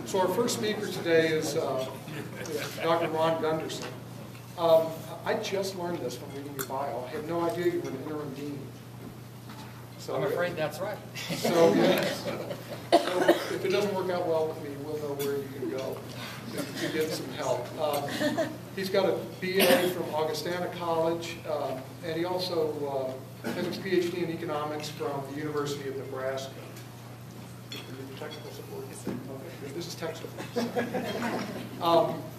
So our first speaker today is Dr. Ron Gunderson. I just learned this from reading your bio. I had no idea you were an interim dean. So I'm afraid that's right. So, yes. So if it doesn't work out well with me, we'll know where you can go to get some help. He's got a BA from Augustana College, and he also has his PhD in economics from the University of Nebraska. Technical support? Okay, this is technical.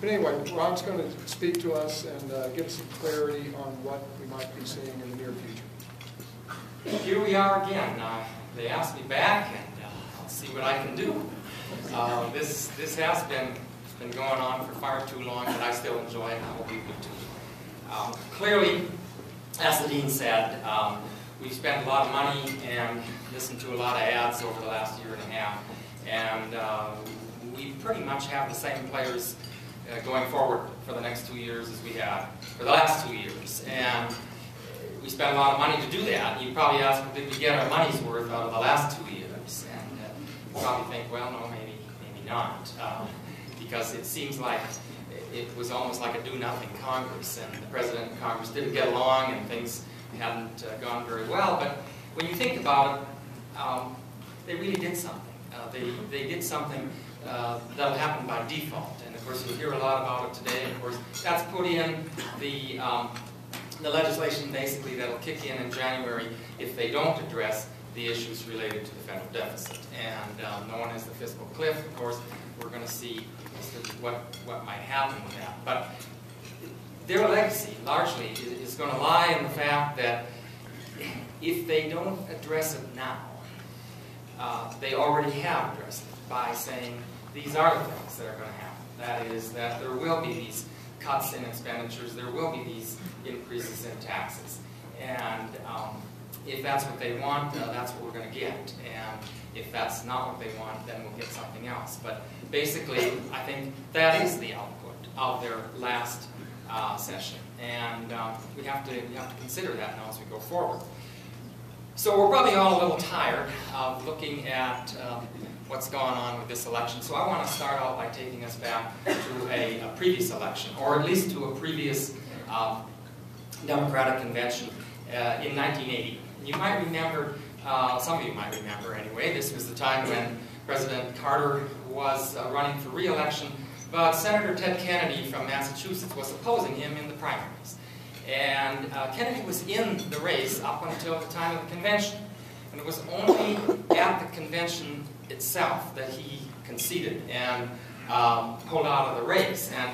But anyway, Ron's going to speak to us and give us some clarity on what we might be seeing in the near future. Here we are again. They asked me back, and I'll see what I can do. This has been going on for far too long, but I still enjoy it, and I hope you do too. Clearly, as the dean said, we've spent a lot of money and listened to a lot of ads over the last year and a half, and we pretty much have the same players going forward for the next 2 years as we have for the last 2 years. And we spent a lot of money to do that. You probably ask, did we get our money's worth out of the last 2 years? And you probably think, well, no, maybe not. Because it seems like it was almost like a do-nothing Congress, and the President and Congress didn't get along, and things hadn't gone very well. But when you think about it, they really did something. They did something that'll happen by default. And of course, you'll hear a lot about it today. And of course, that's put in the legislation basically that'll kick in January if they don't address the issues related to the federal deficit. And known as the fiscal cliff, of course, we're going to see what might happen with that. But their legacy, largely, is going to lie in the fact that if they don't address it now, they already have addressed it by saying these are the things that are going to happen. That is, that there will be these cuts in expenditures, there will be these increases in taxes. And if that's what they want, that's what we're going to get. And if that's not what they want, then we'll get something else. But basically, I think that is the output of their last session. And we have to consider that now as we go forward. So we're probably all a little tired of looking at what's gone on with this election. So I want to start out by taking us back to a previous election, or at least to a previous Democratic convention in 1980. You might remember, some of you might remember anyway, this was the time when President Carter was running for re-election, but Senator Ted Kennedy from Massachusetts was opposing him in the primaries. And Kennedy was in the race up until the time of the convention. And it was only at the convention itself that he conceded and pulled out of the race. And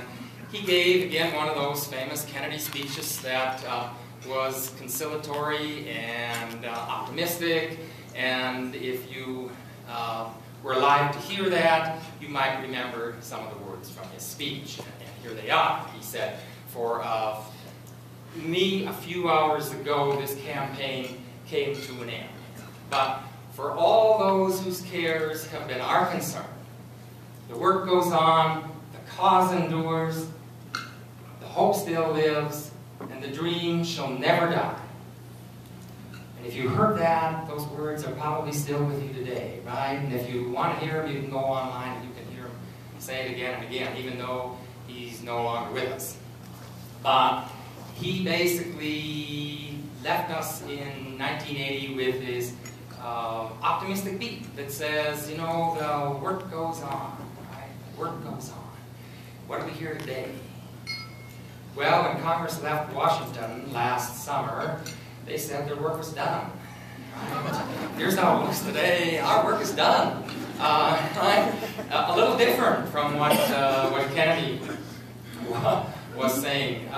he gave, again, one of those famous Kennedy speeches that was conciliatory and optimistic. And if you were alive to hear that, you might remember some of the words from his speech. And here they are. He said, for me, a few hours ago, this campaign came to an end. But for all those whose cares have been our concern, the work goes on, the cause endures, the hope still lives, and the dream shall never die. And if you heard that, those words are probably still with you today, right? And if you want to hear them, you can go online and you can hear him say it again and again, even though he's no longer with us. But he basically left us in 1980 with his optimistic beat that says, you know, the work goes on, right? The work goes on. What do we hear today? Well, when Congress left Washington last summer, they said their work was done. Right? Here's how it looks today. Our work is done. Right? A little different from what Kennedy was saying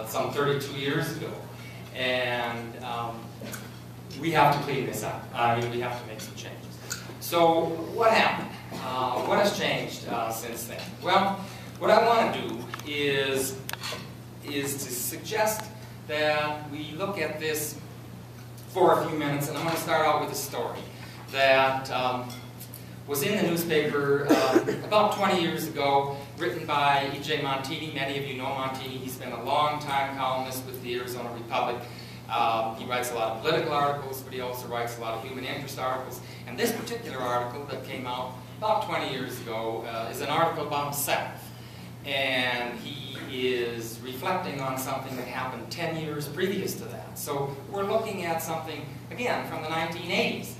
some 32 years ago. And we have to clean this up. I mean, we have to make some changes. So what happened? What has changed since then? Well, what I want to do is to suggest that we look at this for a few minutes, and I'm going to start out with a story that was in the newspaper about 20 years ago, written by E.J. Montini. Many of you know Montini. He's been a long-time columnist with the Arizona Republic. He writes a lot of political articles, but he also writes a lot of human interest articles. And this particular article that came out about 20 years ago, is an article about himself. And he is reflecting on something that happened 10 years previous to that. So we're looking at something, again, from the 1980s.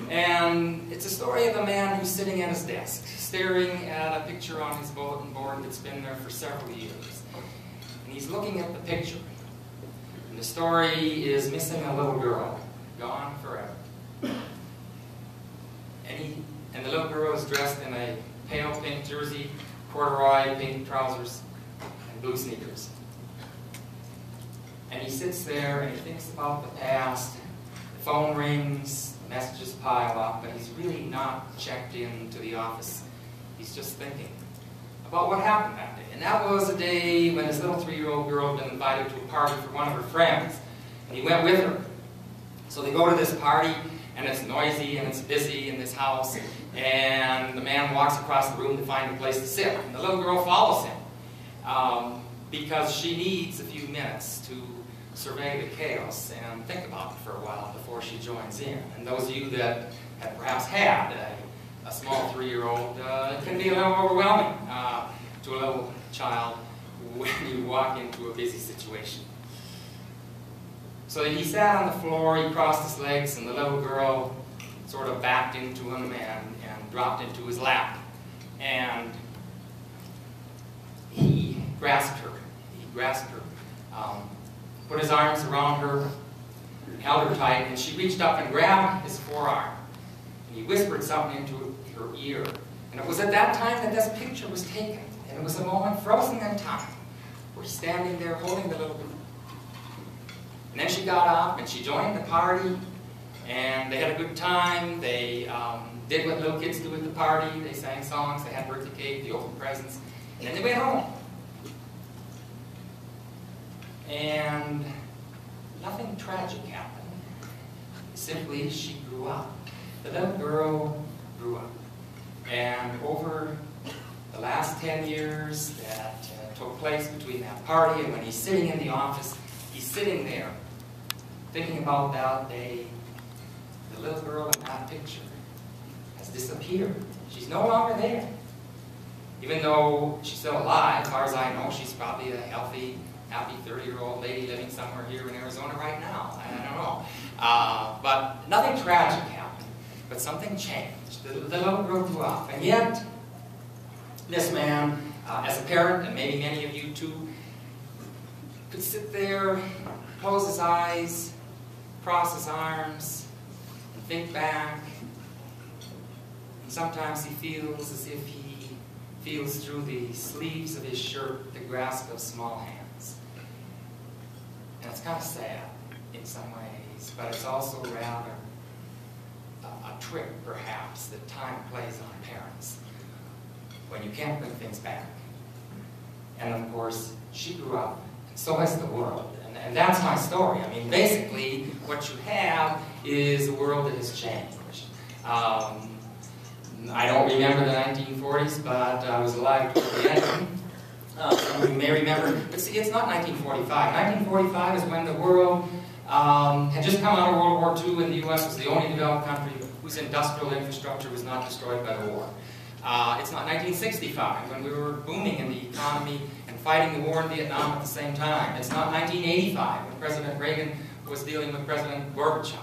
And it's a story of a man who's sitting at his desk, staring at a picture on his bulletin board that's been there for several years. And he's looking at the picture. And the story is missing a little girl, gone forever. And the little girl is dressed in a pale pink jersey, corduroy pink trousers, and blue sneakers. And he sits there and he thinks about the past. The phone rings, the messages pile up, but he's really not checked into the office. He's just thinking about what happened that day. And that was a day when his little 3-year-old girl had been invited to a party for one of her friends. And he went with her. So they go to this party, and it's noisy and it's busy in this house. And the man walks across the room to find a place to sit. And the little girl follows him because she needs a few minutes to survey the chaos and think about it for a while before she joins in. And those of you that have perhaps had a small 3-year-old, it can be a little overwhelming to a little child when you walk into a busy situation. So he sat on the floor, he crossed his legs, and the little girl sort of backed into him and dropped into his lap. And he grasped her. Put his arms around her, held her tight, and she reached up and grabbed his forearm. And he whispered something into her ear. And it was at that time that this picture was taken. And it was a moment frozen in time. We're standing there holding the little girl. And then she got up and she joined the party. And they had a good time. They did what little kids do at the party. They sang songs, they had birthday cake, they opened presents. And then they went home. And nothing tragic happened. Simply, she grew up. The little girl grew up. And over the last 10 years that took place between that party and when he's sitting in the office, he's sitting there thinking about that day. The little girl in that picture has disappeared. She's no longer there. Even though she's still alive, as far as I know, she's probably a healthy, happy 30-year-old lady living somewhere here in Arizona right now. I don't know. But nothing tragic happened, but something changed. The little girl grew up. And yet, this man, as a parent, and maybe many of you too, could sit there, close his eyes, cross his arms, and think back. And sometimes he feels as if he feels through the sleeves of his shirt the grasp of small hands. And it's kind of sad in some ways, but it's also rather a trick, perhaps, that time plays on parents when you can't bring things back. And of course, she grew up, and so has the world. And that's my story. I mean, basically, what you have is a world that has changed. I don't remember the 1940s, but I was alive toward the end. Some of you may remember, but see, it's not 1945. 1945 is when the world had just come out of World War II, and the U.S. was the only developed country whose industrial infrastructure was not destroyed by the war. It's not 1965, when we were booming in the economy and fighting the war in Vietnam at the same time. It's not 1985, when President Reagan was dealing with President Gorbachev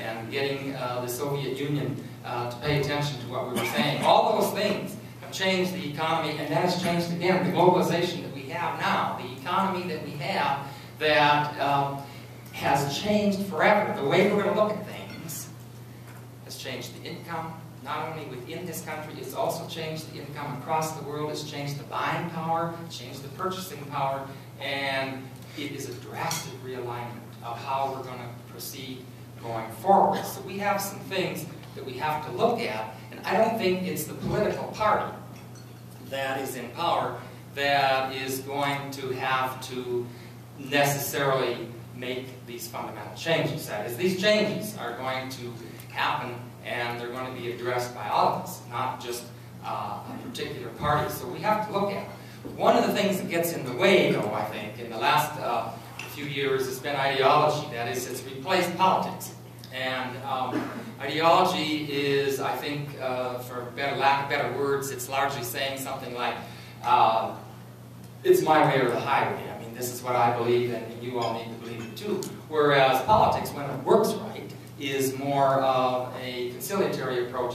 and getting the Soviet Union to pay attention to what we were saying. All those things have changed the economy, and that has changed again the globalization that we have now, the economy that we have that has changed forever. The way we're going to look at things has changed the income, not only within this country, it's also changed the income across the world, it's changed the buying power, it's changed the purchasing power, and it is a drastic realignment of how we're going to proceed going forward. So we have some things that we have to look at, and I don't think it's the political party that is in power that is going to have to necessarily make these fundamental changes. That is, these changes are going to happen and they're going to be addressed by all of us, not just a particular party. So we have to look at it. One of the things that gets in the way, though, I think, in the last few years has been ideology. That is, it's replaced politics. And ideology is, I think, for lack of better words, it's largely saying something like, it's my way or the highway. I mean, this is what I believe, and you all need to believe it too. Whereas politics, when it works right, is more of a conciliatory approach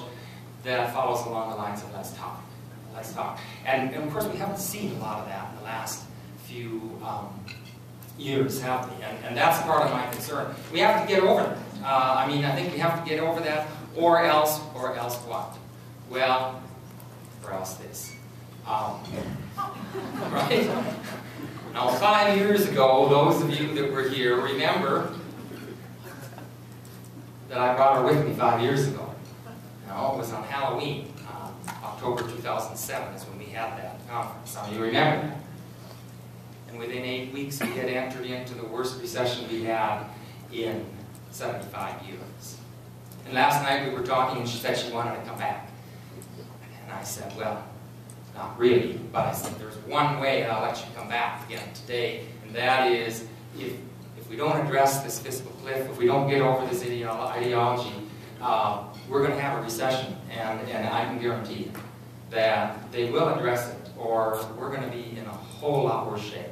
that follows along the lines of let's talk. Let's talk. And of course, we haven't seen a lot of that in the last few years, have we? And that's part of my concern. We have to get over that. I mean, I think we have to get over that, or else what? Well, or else this. Right? Now, 5 years ago, those of you that were here remember that I brought her with me 5 years ago. No, it was on Halloween. October 2007 is when we had that conference. Some of you remember that. And within 8 weeks, we had entered into the worst recession we had in 75 years. And last night we were talking, and she said she wanted to come back. And I said, well, not really, but I said, there's one way I'll let you come back again today, and that is if we don't address this fiscal cliff, if we don't get over this ideology, we're going to have a recession, and I can guarantee you that they will address it, or we're going to be in a whole lot worse shape.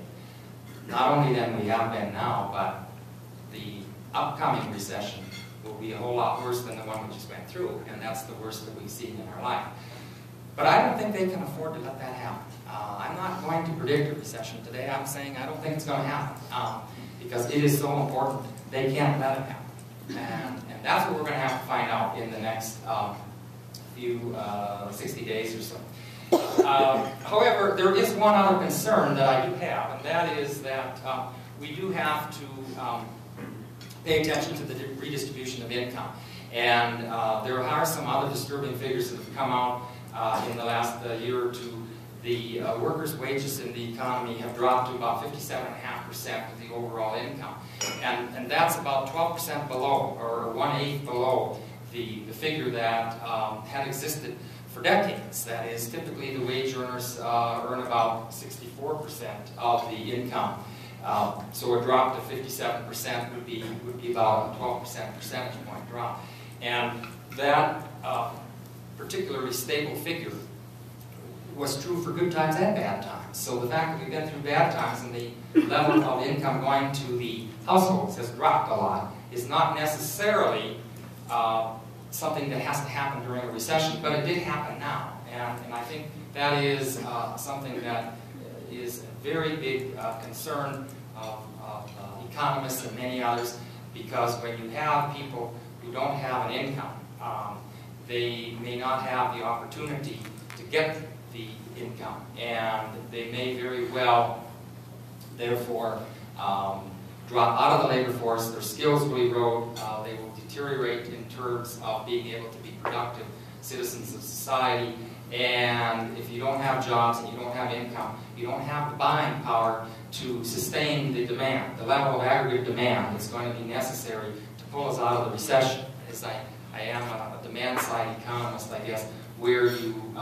Not only than we have been now, but the upcoming recession will be a whole lot worse than the one we just went through, and that's the worst that we've seen in our life. But I don't think they can afford to let that happen. I'm not going to predict a recession today. I'm saying I don't think it's going to happen, because it is so important. They can't let it happen. And that's what we're going to have to find out in the next few 60 days or so. However, there is one other concern that I do have, and that is that we do have to pay attention to the redistribution of income. And there are some other disturbing figures that have come out in the last year or two. The workers' wages in the economy have dropped to about 57.5% of the overall income. And that's about 12% below, or 1/8 below, the figure that had existed for decades. That is, typically the wage earners earn about 64% of the income. So a drop to 57% would be about a 12% percentage point drop. And that particularly stable figure was true for good times and bad times. So the fact that we've been through bad times and the level of income going to the households has dropped a lot is not necessarily something that has to happen during a recession, but it did happen now. And I think that is something that is a very big concern of economists and many others, because when you have people who don't have an income, they may not have the opportunity to get the income, and they may very well, therefore, drop out of the labor force. Their skills will erode. They will deteriorate in terms of being able to be productive citizens of society. And if you don't have jobs and you don't have income, you don't have the buying power to sustain the demand, the level of aggregate demand that's going to be necessary to pull us out of the recession. As I am a demand-side economist, I guess, where you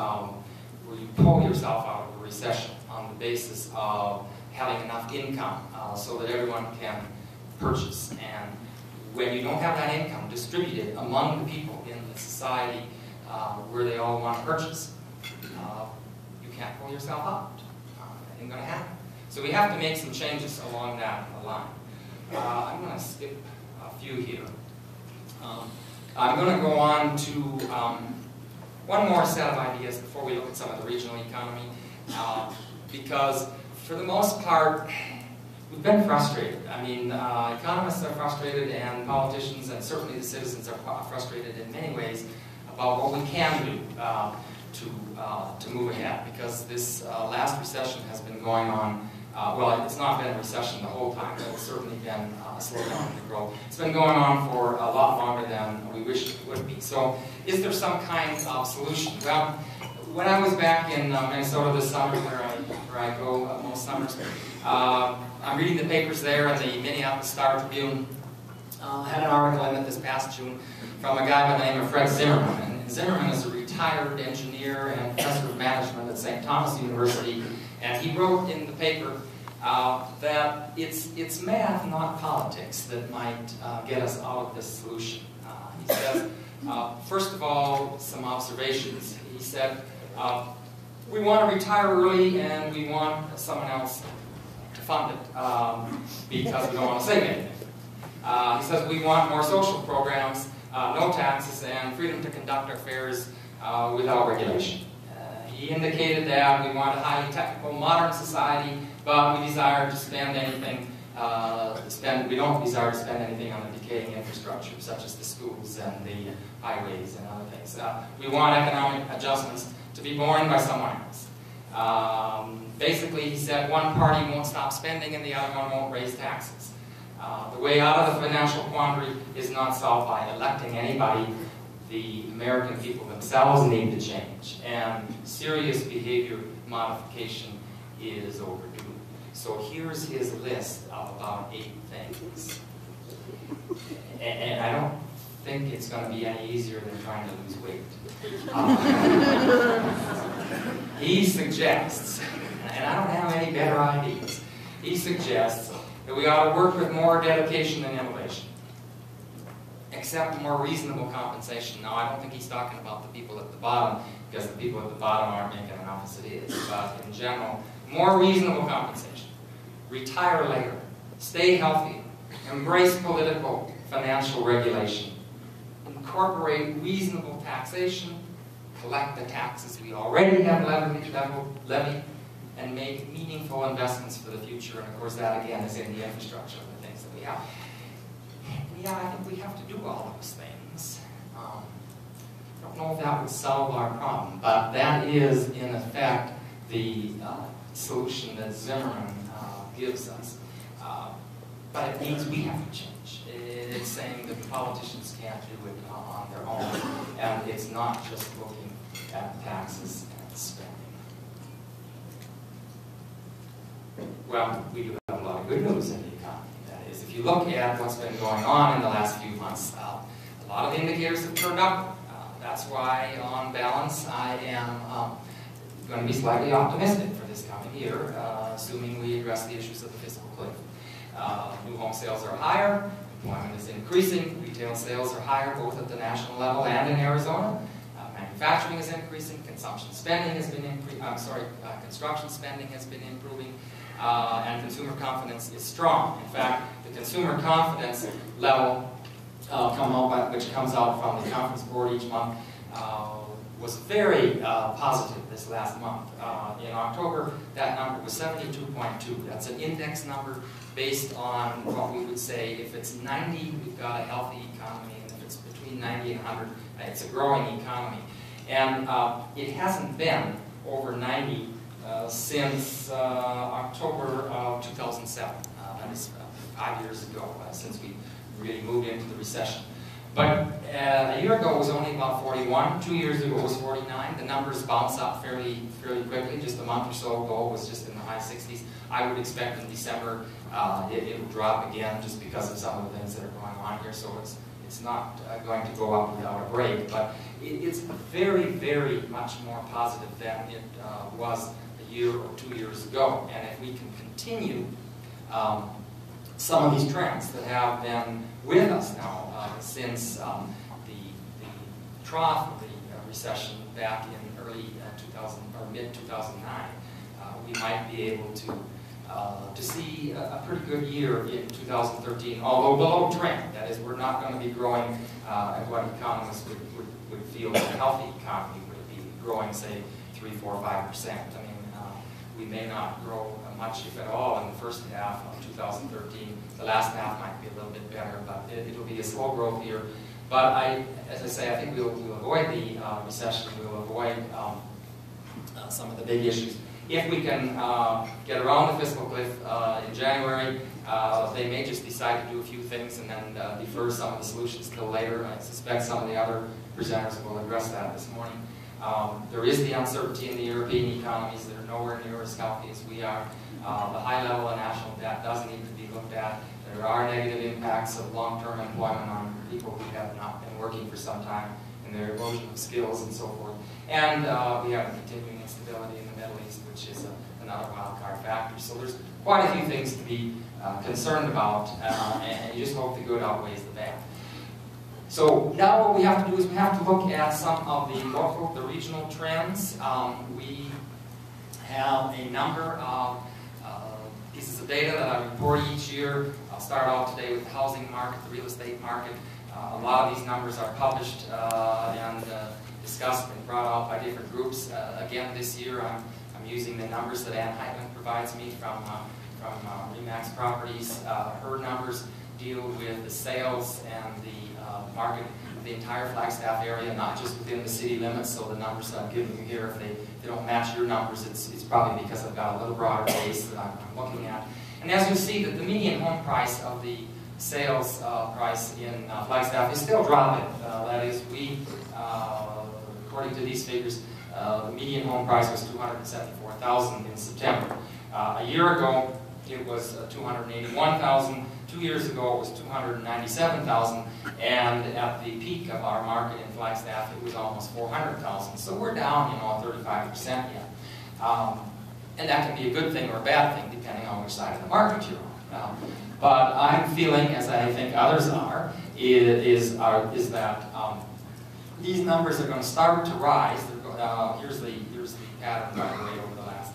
pull yourself out of a recession on the basis of having enough income so that everyone can purchase. And when you don't have that income distributed among the people in the society where they all want to purchase, you can't pull yourself out. It ain't going to happen. So we have to make some changes along that line. I'm going to skip a few here. I'm going to go on to one more set of ideas before we look at some of the regional economy, because for the most part, we've been frustrated. I mean, economists are frustrated, and politicians, and certainly the citizens are frustrated in many ways about what we can do to move ahead, because this last recession has been going on. Well, it's not been a recession the whole time, but it's certainly been a slowdown in the growth. It's been going on for a lot longer than we wished it would be. So, is there some kind of solution? Well, when I was back in Minnesota this summer, where I go most summers, I'm reading the papers there, and the Minneapolis Star-Tribune had an article in it this past June from a guy by the name of Fred Zimmerman. And Zimmerman is a retired engineer and professor of management at St. Thomas University, and he wrote in the paper that it's math, not politics, that might get us out of this solution. He says, first of all, some observations. He said, we want to retire early and we want someone else to fund it because we don't want to save anything. He says we want more social programs, no taxes, and freedom to conduct our affairs without regulation. He indicated that we want a highly technical, modern society, but we desire to spend anything. We don't desire to spend anything on the decaying infrastructure, such as the schools and the highways and other things. We want economic adjustments to be borne by someone else. Basically, he said one party won't stop spending and the other one won't raise taxes. The way out of the financial quandary is not solved by electing anybody. The American people themselves need to change, and serious behavior modification is overdue. So here's his list of about 8 things. And I don't think it's going to be any easier than trying to lose weight. He suggests, and I don't have any better ideas, he suggests that we ought to work with more dedication and innovation. Accept more reasonable compensation. Now, I don't think he's talking about the people at the bottom, because the people at the bottom aren't making enough as it is. But in general, more reasonable compensation. Retire later. Stay healthy. Embrace political, financial regulation. Incorporate reasonable taxation. Collect the taxes we already have levied, and make meaningful investments for the future. And of course, that again is in the infrastructure of the things that we have. Yeah, I think we have to do all those things. I don't know if that would solve our problem, but that is, in effect, the solution that Zimmerman gives us. But it means we have to change. It's saying that the politicians can't do it on their own, and it's not just looking at taxes and spending. Well, we do have a lot of good news in the economy. If you look at what's been going on in the last few months, a lot of indicators have turned up. That's why, on balance, I am going to be slightly optimistic for this coming year, assuming we address the issues of the fiscal cliff. New home sales are higher, employment is increasing, retail sales are higher both at the national level and in Arizona. Manufacturing is increasing, consumption spending has been construction spending has been improving. And consumer confidence is strong. In fact, the consumer confidence level which comes out from the conference board each month was very positive this last month. In October, that number was 72.2. That's an index number based on what we would say if it's 90, we've got a healthy economy, and if it's between 90 and 100, it's a growing economy. And it hasn't been over 90 since October of 2007. That is 5 years ago, since we really moved into the recession. But a year ago it was only about 41. 2 years ago it was 49. The numbers bounce up fairly quickly. Just a month or so ago it was just in the high 60s. I would expect in December it will drop again just because of some of the things that are going on here. So it's not going to go up without a break. But it's very, very much more positive than it was a year or 2 years ago. And if we can continue some of these trends that have been with us now since the trough of the recession back in early 2000 or mid 2009, we might be able to see a pretty good year in 2013, although below trend. That is, we're not going to be growing at what economists would feel a healthy economy would be growing, say, 3, 4, 5%. I mean, we may not grow much, if at all, in the first half of 2013. The last half might be a little bit better, but it'll be a slow growth year. But as I say, I think we'll avoid the recession. We'll avoid some of the big issues. If we can get around the fiscal cliff in January, they may just decide to do a few things and then defer some of the solutions till later. I suspect some of the other presenters will address that this morning. There is the uncertainty in the European economies that are nowhere near as healthy as we are. The high level of national debt does need to be looked at. There are negative impacts of long-term employment on people who have not been working for some time, and their erosion of skills and so forth. And we have the continuing instability in the Middle East, which is another wild card factor. So there's quite a few things to be concerned about, and you just hope the good outweighs the bad. So now what we have to do is we have to look at some of the regional trends. We have a number of pieces of data that I report each year. I'll start off today with the housing market, the real estate market. A lot of these numbers are published and discussed and brought out by different groups. Again, this year I'm using the numbers that Ann Heitman provides me from Remax Properties. Her numbers deal with the sales and the market of the entire Flagstaff area, not just within the city limits. So the numbers that I'm giving you here, if they don't match your numbers, it's probably because I've got a little broader base that I'm looking at. And as you see, that the median home price of the sales price in Flagstaff is still dropping. That is, according to these figures, the median home price was $274,000 in September. A year ago, it was $281,000. 2 years ago, it was $297,000, and at the peak of our market in Flagstaff, it was almost $400,000. So we're down, 35% yet. And that can be a good thing or a bad thing, depending on which side of the market you're on. But I'm feeling, as I think others are, is that these numbers are going to start to rise. Here's the pattern, by the way, over the last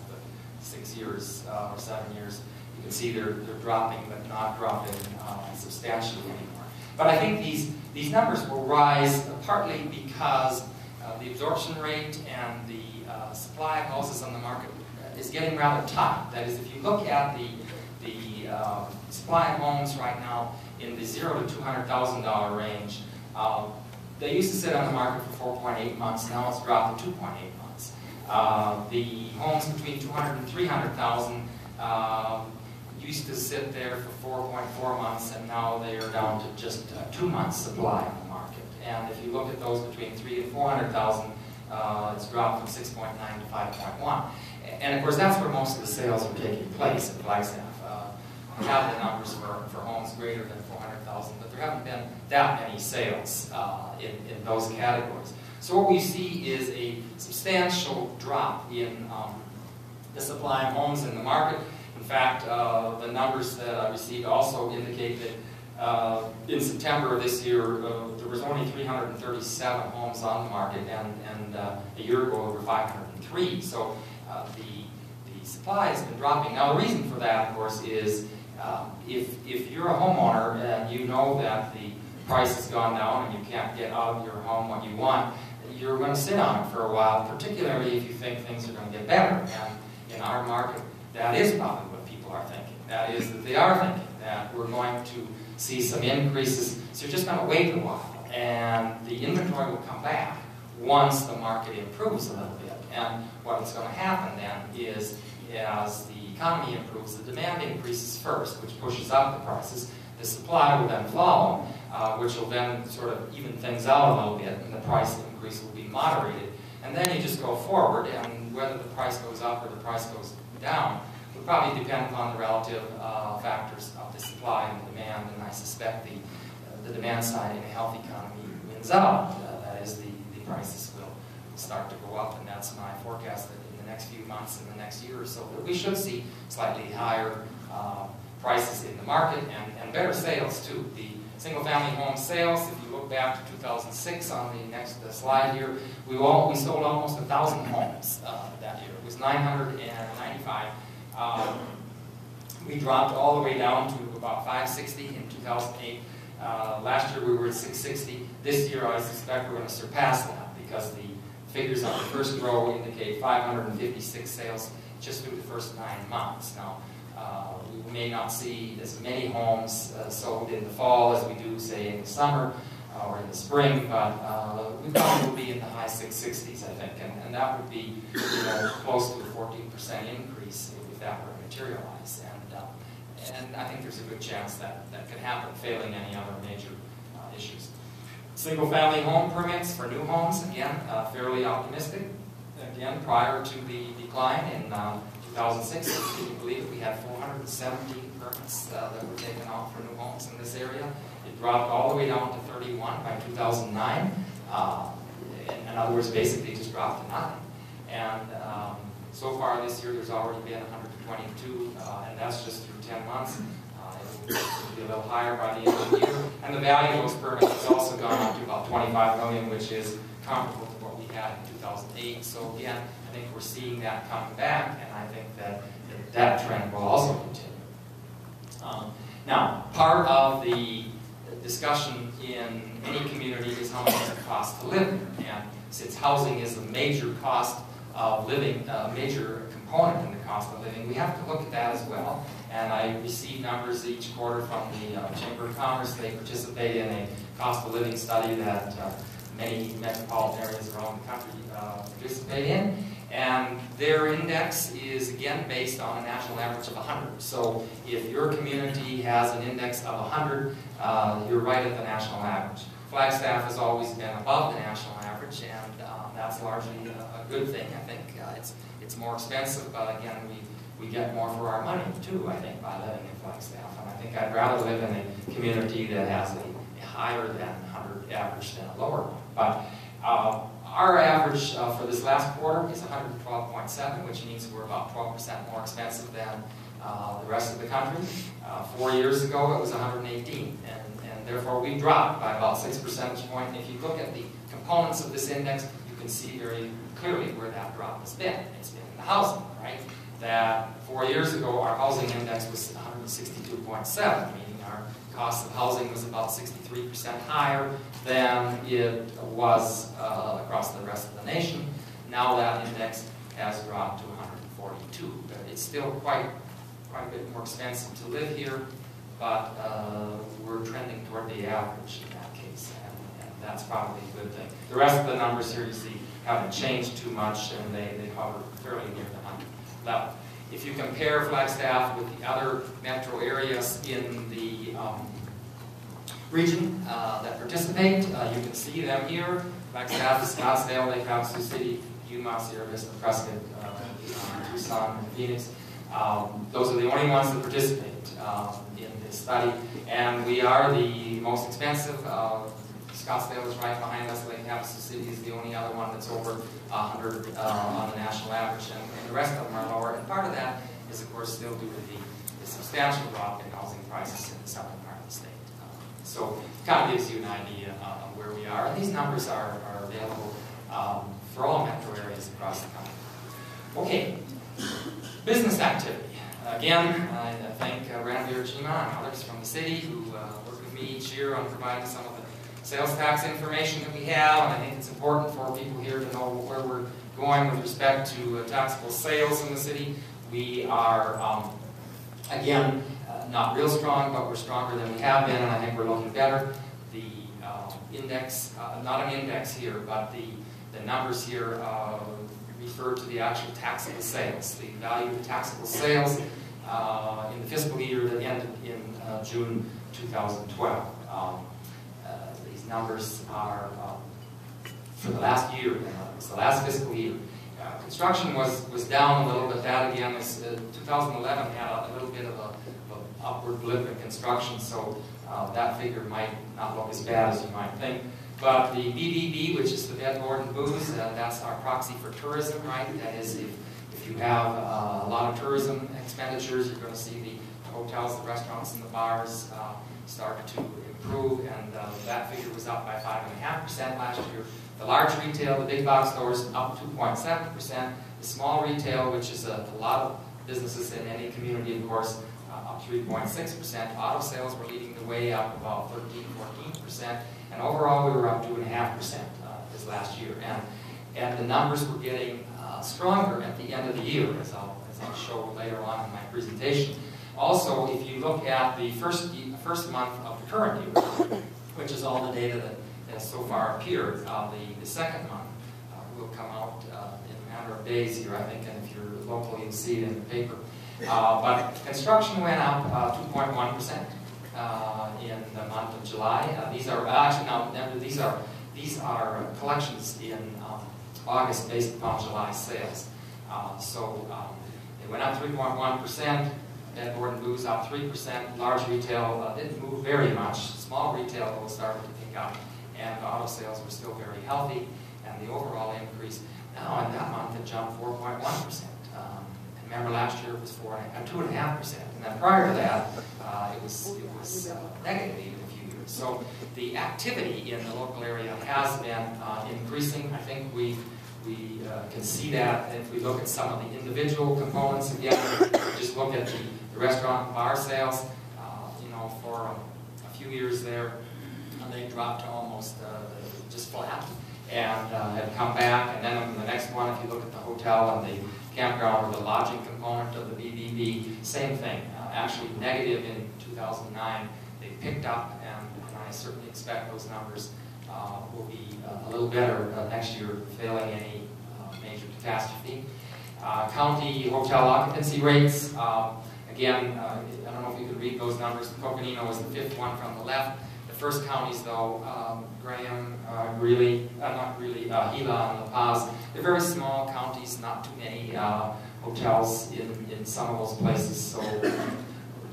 6 years or 7 years. You can see they're dropping, but not dropping substantially anymore. But I think these numbers will rise partly because the absorption rate and the supply of houses on the market is getting rather tight. That is, if you look at the supply of homes right now in the $0 to $200,000 range, they used to sit on the market for 4.8 months. Now it's dropped to 2.8 months. The homes between $200,000 and $300,000 used to sit there for 4.4 months, and now they are down to just 2 months supply on the market. And if you look at those between $300,000 and $400,000, it's dropped from 6.9 to 5.1. And of course, that's where most of the sales are taking place in Flagstaff. We have the numbers for homes greater than $400,000, but there haven't been that many sales in those categories. So what we see is a substantial drop in the supply of homes in the market. In fact, the numbers that I received also indicate that in September of this year, there was only 337 homes on the market, and a year ago there were 503. So the supply has been dropping. Now, the reason for that, of course, is if you're a homeowner and you know that the price has gone down and you can't get out of your home what you want, you're going to sit on it for a while, particularly if you think things are going to get better. And in our market, that is probably what people are thinking. That is that they are thinking that we're going to see some increases, so you're just going to wait a while. And the inventory will come back once the market improves a little bit. And what's going to happen then is, as the economy improves, the demand increases first, which pushes up the prices. The supply will then follow, which will then sort of even things out a little bit, and the price increase will be moderated. And then you just go forward, and whether the price goes up or the price goes down will probably depend upon the relative factors of the supply and the demand, and I suspect the demand side in a healthy economy wins out. That is, the prices will start to go up, and that's my forecast that in the next few months, in the next year or so, that we should see slightly higher prices in the market and better sales too. The single-family home sales, if you look back to 2006 on the next slide here, we sold almost 1,000 homes that year. It was 995. We dropped all the way down to about 560 in 2008. Last year we were at 660. This year I suspect we're going to surpass that, because the figures on the first row indicate 556 sales just through the first 9 months. Now, we may not see as many homes sold in the fall as we do, say, in the summer or in the spring, but we probably will be in the high 660s, I think, and that would be close to a 14% increase if that were to materialize. And I think there's a good chance that could happen, failing any other major issues. Single-family home permits for new homes, again, fairly optimistic. Again, prior to the decline in 2006, can you believe it? We had 417 permits that were taken out for new homes in this area. It dropped all the way down to 31 by 2009. In other words, basically just dropped to nothing. And so far this year, there's already been 122, and that's just through 10 months. be a little higher by the end of the year. And the value of those permits has also gone up to about 25 million, which is comparable to what we had in 2008. So again, I think we're seeing that coming back, and I think that trend will also continue. Now, part of the discussion in any community is how much does it cost to live there. And since housing is a major cost of living, a major component in the cost of living, we have to look at that as well. And I receive numbers each quarter from the Chamber of Commerce. They participate in a cost of living study that many metropolitan areas around the country participate in. And their index is, again, based on a national average of 100. So if your community has an index of 100, you're right at the national average. Flagstaff has always been above the national average, and that's largely a good thing. I think it's more expensive, but again, we get more for our money, too, I think, by living in Flagstaff. And I think I'd rather live in a community that has a higher than 100 average than a lower one. But our average for this last quarter is 112.7, which means we're about 12% more expensive than the rest of the country. 4 years ago, it was 118, and therefore we dropped by about 6 percentage points. If you look at the components of this index, you can see very clearly where that drop has been. It's been in the housing, right? That 4 years ago, our housing index was 162.7, meaning our cost of housing was about 63% higher than it was across the rest of the nation. Now that index has dropped to 142. It's still quite a bit more expensive to live here, but we're trending toward the average in that case, and that's probably a good thing. The rest of the numbers here you see haven't changed too much, and they hover fairly near the 100 level. If you compare Flagstaff with the other metro areas in the region that participate, you can see them here. Flagstaff, Scottsdale, Lake Havasu City, Yuma, Sierra Vista, Prescott, Tucson, and Phoenix. Those are the only ones that participate in this study, and we are the most expensive. Scottsdale is right behind us. Lake Havasu City is the only other one that's over 100 on the national average, and the rest of them are lower. And part of that is, of course, still due to the substantial drop in housing prices in the southern part of the state. So it kind of gives you an idea of where we are. And these numbers are available for all metro areas across the country. Okay, business activity. Again, I thank Randy Urchima and others from the city who work with me each year on providing some of the sales tax information that we have, and I think it's important for people here to know where we're going with respect to taxable sales in the city. We are, again, not real strong, but we're stronger than we have been, and I think we're looking better. The index, not an index here, but the numbers here refer to the actual taxable sales, the value of taxable sales in the fiscal year that ended in June 2012. These numbers are for the last year, it's the last fiscal year. Construction was down a little bit. That again is 2011 had a little bit of a upward blip in construction, so that figure might not look as bad as you might think. But the BBB, which is the bed, board, and booze, that's our proxy for tourism, right? That is, if you have a lot of tourism expenditures, you're going to see the hotels, the restaurants, and the bars start to improve, and that figure was up by 5.5% last year. The large retail, the big box stores, up 2.7%. The small retail, which is a lot of businesses in any community, of course, up 3.6%. Auto sales were leading the way, up about 13-14%. And overall, we were up 2.5% this last year. And the numbers were getting stronger at the end of the year, as I'll show later on in my presentation. Also, if you look at the first month of the current year, which is all the data that has so far appeared, the second month will come out in a matter of days here, I think, and if you're local, you'll see it in the paper. But construction went up 2.1% in the month of July. These are actually now these are collections in August based upon July sales. So they went up 3.1%. Bed, board, and booze up 3%. Large retail didn't move very much. Small retail though started to pick up, and auto sales were still very healthy. And the overall increase now in that month it jumped 4.1%. Remember last year it was was 2.5%, and then prior to that, it was negative even a few years. So the activity in the local area has been increasing. I think we can see that if we look at some of the individual components again. Just look at the restaurant and bar sales. You know, for a few years there, they dropped to almost just flat, and have come back. And then the next one, if you look at the hotel and the campground or the lodging component of the BBB, same thing. Actually negative in 2009. They picked up, and I certainly expect those numbers will be a little better next year, failing any major catastrophe. County hotel occupancy rates, again, I don't know if you can read those numbers. Coconino was the 5th one from the left. The first counties, though, Graham, Greeley, Gila and La Paz, they're very small counties, not too many hotels in some of those places, so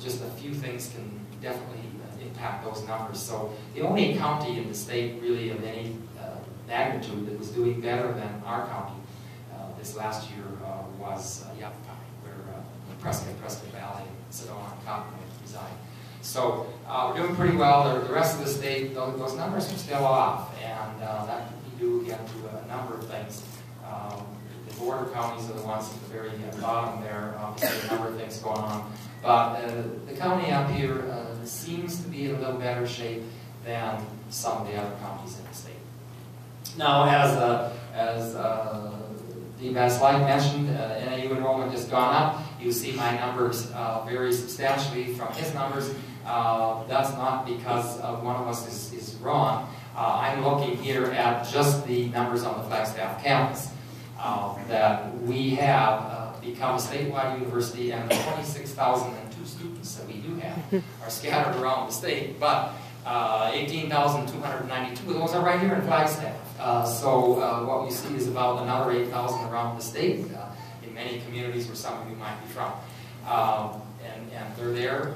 just a few things can definitely impact those numbers. So the only county in the state really of any magnitude that was doing better than our county this last year was Yavapai, where Prescott Valley, Sedona, and Cottonwood reside. So we're doing pretty well. The rest of the state, those numbers are still off, and that can be due again to a number of things. The border counties are the ones at the very bottom there. Obviously, a number of things going on. But the county up here seems to be in a little better shape than some of the other counties in the state. Now, as Dean Light mentioned, NAU enrollment has gone up. You see my numbers vary substantially from his numbers. That's not because one of us is wrong. I'm looking here at just the numbers on the Flagstaff campus. That we have become a statewide university, and the 26,002 students that we do have are scattered around the state, but 18,292 of those are right here in Flagstaff. So what we see is about another 8,000 around the state, in many communities where some of you might be from. And they're there,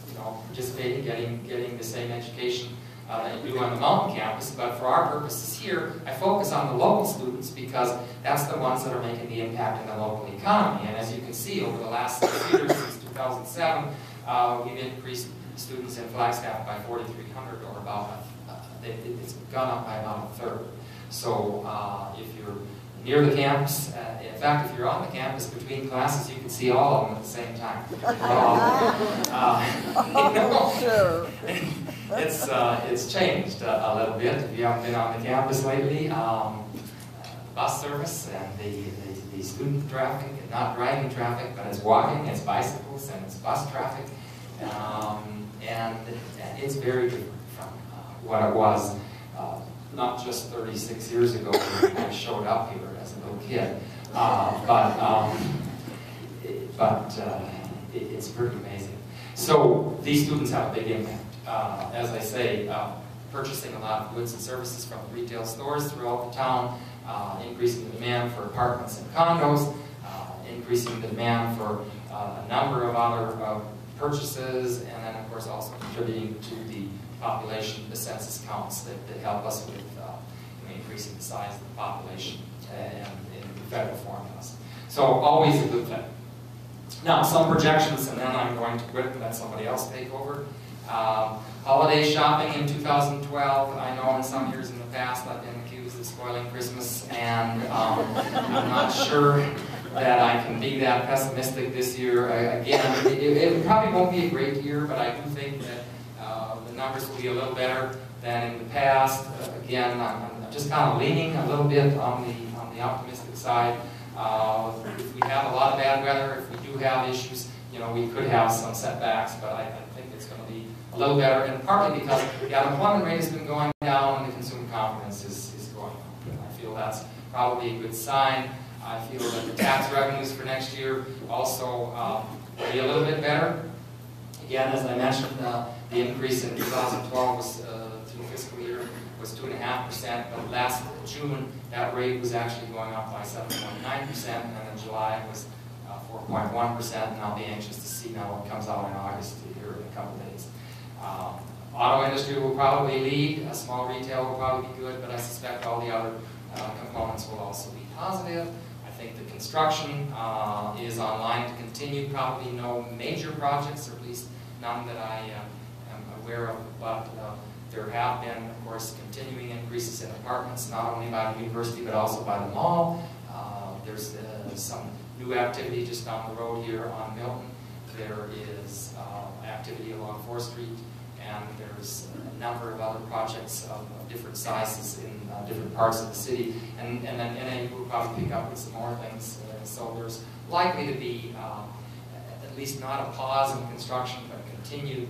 you know, participating, getting the same education that you do on the mountain campus. But for our purposes here, I focus on the local students because that's the ones that are making the impact in the local economy. And as you can see, over the last 6 years, since 2007, we've increased students in Flagstaff by 4,300, or about it's gone up by about a third. So if you're near the campus, in fact, if you're on the campus between classes, you can see all of them at the same time. Sure. It's changed a little bit. If you haven't been on the campus lately, bus service and the student traffic, and not driving traffic, but it's walking, it's bicycles, and it's bus traffic. And it's very different from what it was not just 36 years ago when I showed up here as a little kid, but it's pretty amazing. So these students have a big impact. As I say, purchasing a lot of goods and services from retail stores throughout the town, increasing the demand for apartments and condos, increasing the demand for a number of other purchases, and then of course also contributing to the population, the census counts that help us with increasing the size of the population and in federal formulas. So always a good thing. Now some projections, and then I'm going to quit and let somebody else take over. Holiday shopping in 2012. I know in some years in the past I've been accused of spoiling Christmas, and I'm not sure that I can be that pessimistic this year. Again, it probably won't be a great year, but I do think that the numbers will be a little better than in the past. Again, I'm just kind of leaning a little bit on the optimistic side. If we have a lot of bad weather, if we do have issues, you know, we could have some setbacks, but I think it's going to be a little better, and partly because the unemployment rate has been going down and the consumer confidence is going up. And I feel that's probably a good sign. I feel that the tax revenues for next year also will be a little bit better. Again, as I mentioned, the increase in 2012 was, through fiscal year was 2.5%, but last June that rate was actually going up by 7.9%, and then in July it was 4.1%, and I'll be anxious to see now what comes out in August here in a couple days. Auto industry will probably lead, small retail will probably be good, but I suspect all the other components will also be positive. I think the construction is online to continue. Probably no major projects, or at least none that I am aware of, but there have been, of course, continuing increases in apartments, not only by the university but also by the mall. There's some new activity just down the road here on Milton. There is activity along 4th Street, and there's a number of other projects of different sizes in different parts of the city. And then NAU will probably pick up with some more things. So there's likely to be at least not a pause in construction, but continued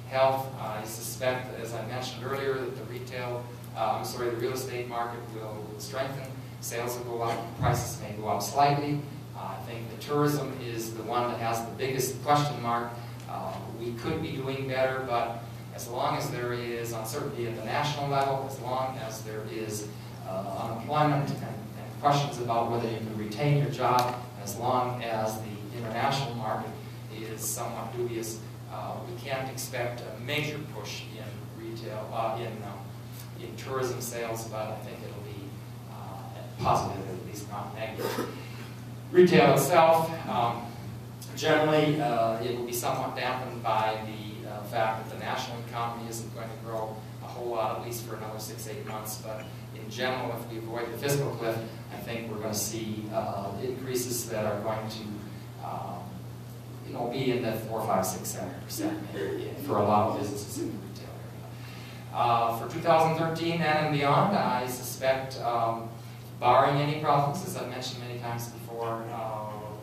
health. I suspect, as I mentioned earlier, that the real estate market will strengthen. Sales will go up, prices may go up slightly. I think the tourism is the one that has the biggest question mark. We could be doing better, but as long as there is uncertainty at the national level, as long as there is unemployment and questions about whether you can retain your job, as long as the international market is somewhat dubious, we can't expect a major push in retail, in tourism sales, but I think it'll be positive, at least not negative. Retail itself, generally, it will be somewhat dampened by the fact that the national economy isn't going to grow a whole lot, at least for another 6-8 months. But in general, if we avoid the fiscal cliff, I think we're going to see increases that are going to be in the 4, 5, 6, 7% for a lot of businesses in the retail area. For 2013 and beyond, I suspect, barring any problems, as I've mentioned many times before,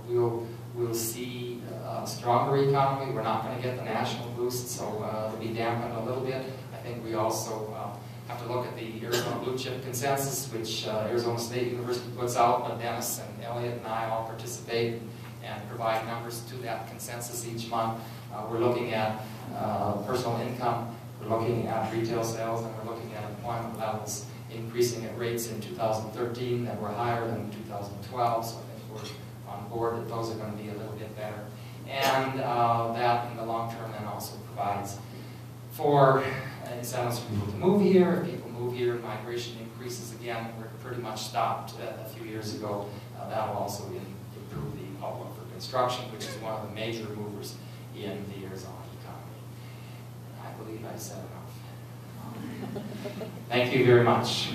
we'll see a stronger economy. We're not going to get the national boost, so it'll be dampened a little bit. I think we also have to look at the Arizona Blue Chip Consensus, which Arizona State University puts out, but Dennis and Elliot and I all participate and provide numbers to that consensus each month. We're looking at personal income, we're looking at retail sales, and we're looking at employment levels increasing at rates in 2013 that were higher than in 2012, so I think we're on board that those are going to be a little bit better. And that, in the long term, then also provides for incentives for people to move here. If people move here, migration increases again. We're pretty much stopped a few years ago. That will also improve the outlook for construction, which is one of the major movers in the Arizona economy. I believe I said enough. Thank you very much.